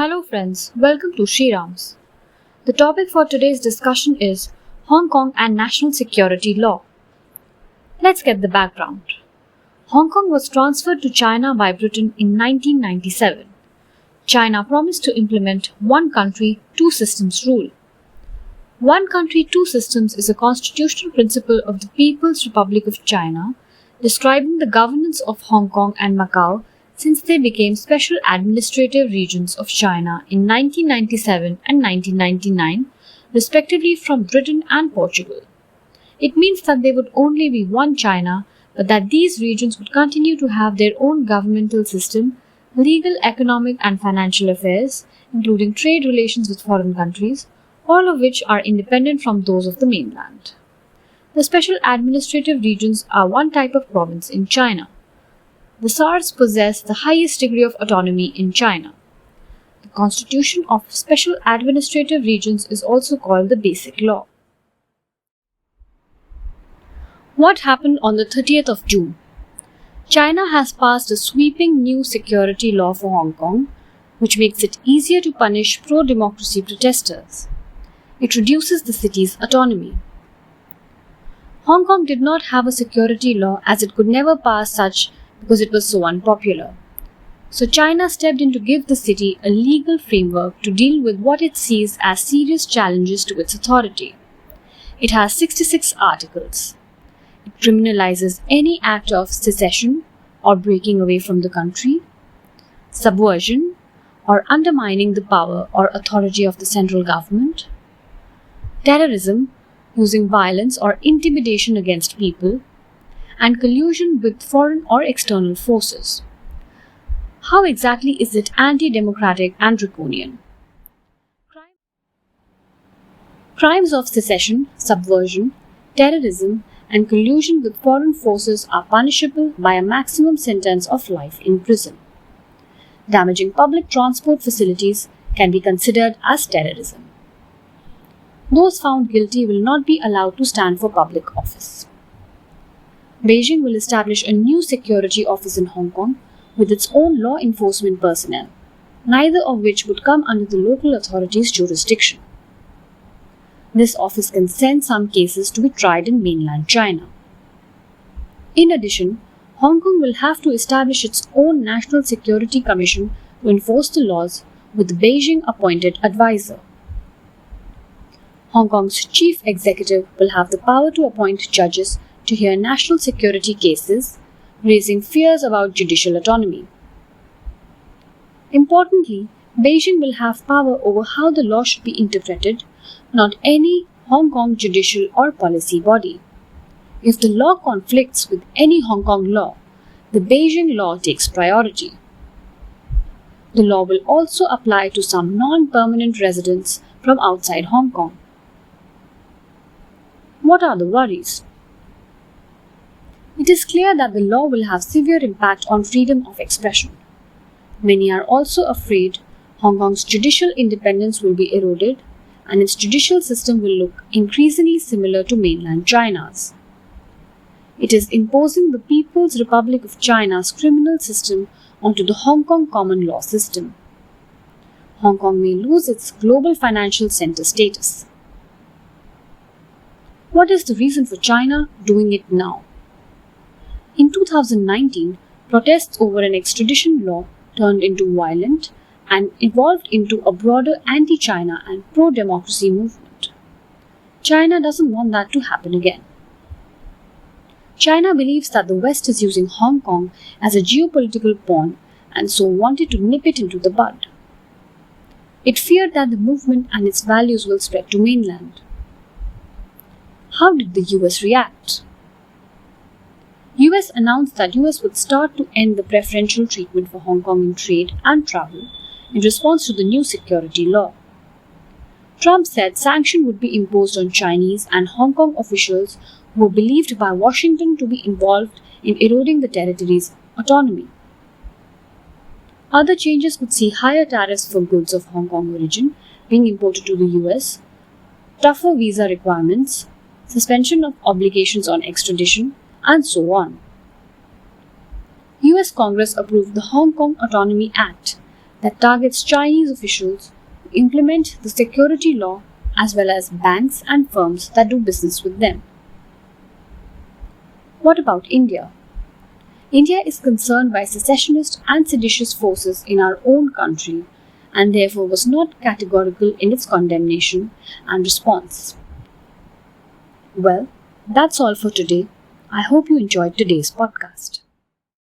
Hello friends, welcome to Shrirams. The topic for today's discussion is Hong Kong and national security law. Let's get the background. Hong Kong was transferred to China by Britain in 1997. China promised to implement one country, two systems rule. One country, two systems is a constitutional principle of the People's Republic of China, describing the governance of Hong Kong and Macau since they became special administrative regions of China in 1997 and 1999, respectively from Britain and Portugal. It means that there would only be one China, but that these regions would continue to have their own governmental system, legal, economic and financial affairs, including trade relations with foreign countries, all of which are independent from those of the mainland. The special administrative regions are one type of province in China. The SARs possess the highest degree of autonomy in China. The constitution of special administrative regions is also called the Basic Law. What happened on the 30th of June? China has passed a sweeping new security law for Hong Kong, which makes it easier to punish pro-democracy protesters. It reduces the city's autonomy. Hong Kong did not have a security law as it could never pass such because it was so unpopular. So China stepped in to give the city a legal framework to deal with what it sees as serious challenges to its authority. It has 66 articles. It criminalizes any act of secession or breaking away from the country, subversion or undermining the power or authority of the central government, terrorism, using violence or intimidation against people, and collusion with foreign or external forces. How exactly is it anti-democratic and draconian? Crimes of secession, subversion, terrorism, and collusion with foreign forces are punishable by a maximum sentence of life in prison. Damaging public transport facilities can be considered as terrorism. Those found guilty will not be allowed to stand for public office. Beijing will establish a new security office in Hong Kong with its own law enforcement personnel, neither of which would come under the local authorities' jurisdiction. This office can send some cases to be tried in mainland China. In addition, Hong Kong will have to establish its own National Security Commission to enforce the laws with the Beijing-appointed advisor. Hong Kong's chief executive will have the power to appoint judges to hear national security cases, raising fears about judicial autonomy. Importantly, Beijing will have power over how the law should be interpreted, not any Hong Kong judicial or policy body. If the law conflicts with any Hong Kong law, the Beijing law takes priority. The law will also apply to some non-permanent residents from outside Hong Kong. What are the worries? It is clear that the law will have severe impact on freedom of expression. Many are also afraid Hong Kong's judicial independence will be eroded and its judicial system will look increasingly similar to mainland China's. It is imposing the People's Republic of China's criminal system onto the Hong Kong common law system. Hong Kong may lose its global financial center status. What is the reason for China doing it now? In 2019, protests over an extradition law turned into violent and evolved into a broader anti-China and pro-democracy movement. China doesn't want that to happen again. China believes that the West is using Hong Kong as a geopolitical pawn and so wanted to nip it into the bud. It feared that the movement and its values will spread to mainland. How did the US react? US announced that US would start to end the preferential treatment for Hong Kong in trade and travel in response to the new security law. Trump said sanctions would be imposed on Chinese and Hong Kong officials who were believed by Washington to be involved in eroding the territory's autonomy. Other changes would see higher tariffs for goods of Hong Kong origin being imported to the US, tougher visa requirements, suspension of obligations on extradition, and so on. US Congress approved the Hong Kong Autonomy Act, that targets Chinese officials who implement the security law as well as banks and firms that do business with them. What about India? India is concerned by secessionist and seditious forces in our own country and therefore was not categorical in its condemnation and response. Well, that's all for today. I hope you enjoyed today's podcast.